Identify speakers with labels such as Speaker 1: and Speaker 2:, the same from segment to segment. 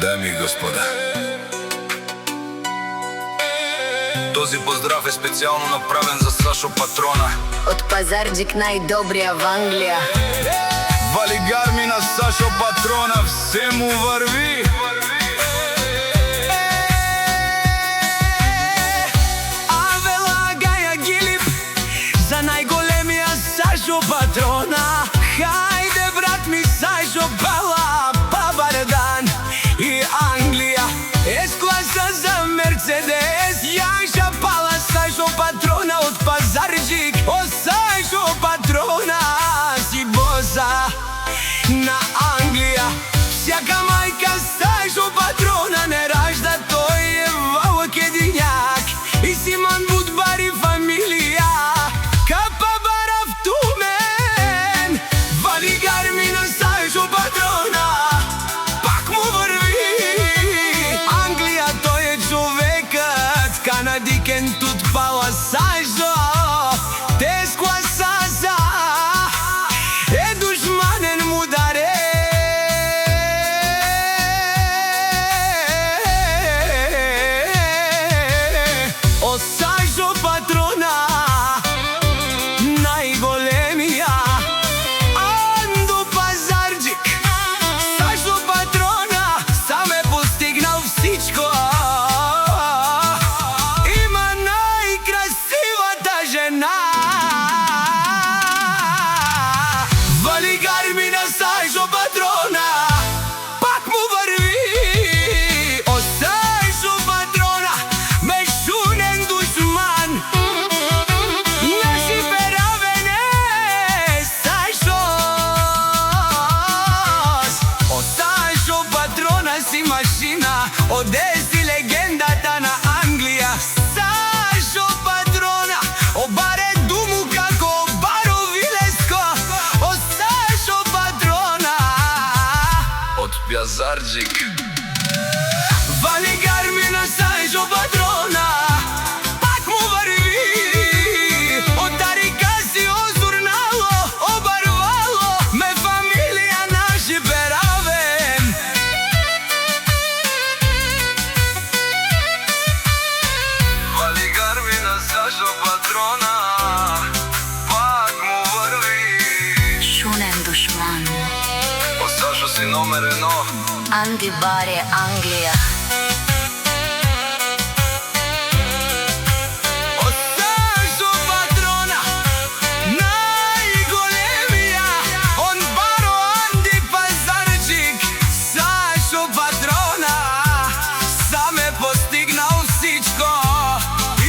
Speaker 1: Дами и господа, този поздрав е специјално направен за Сашо Патрона.
Speaker 2: Од Пазарџик најдобрија во Англија.
Speaker 1: Вали гарми на Сашо Патрона, все му върви.
Speaker 3: Авела Гаја Гилип за најголемија Сашо Патрона. Хајде брат ми Сашо, пала Пабардан и Англија. С-класа за Мерцедес, јаша пала Сашо Патрона од Пазарџик. О Сашо Патрона си боза на Англија. Всяка мајка Сашо Патрона не ражда, тој е валкедињак. И Симон Будбари фамилија, капа барав тумен. Вали гарми на Сашо Патрона, пак му върви. Англија, тој е човекът, канадикен тут пала Сашо. С-класа за е душманен мударе. О Сашо Патрона, најголемија Анду Пазарџик. Сашо Патрона сам е постигнал всичко. Има најкрасивата жена. Вали гарми на Сашо Патрона, пак му върви. О Сашо Патрона, мешунен душман. Не си перавен е Сашо. О Сашо Патрона си машина, одеси легендата на Англија. Сашо Патрона обаре думу како баро Вилеско. О Сашо Патрона
Speaker 1: Од Пазарџик.
Speaker 3: вали гарми на Сашо Патрона, пак му върви. Од Тарика си озурнало, обарвало ме фамилија наши перавен.
Speaker 1: Вали гарми на Сашо Патрона, пак му върви.
Speaker 2: Шунен душман.
Speaker 1: О Сашо си номер едно.
Speaker 2: Анди Баре, Англија.
Speaker 3: О Сашо Патрона, најголемија он баро Анди Пазарџик. Сашо Патрона сам е постигнал всичко.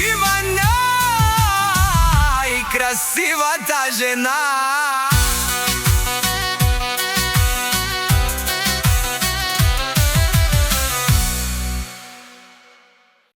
Speaker 3: Има најкрасивата жена.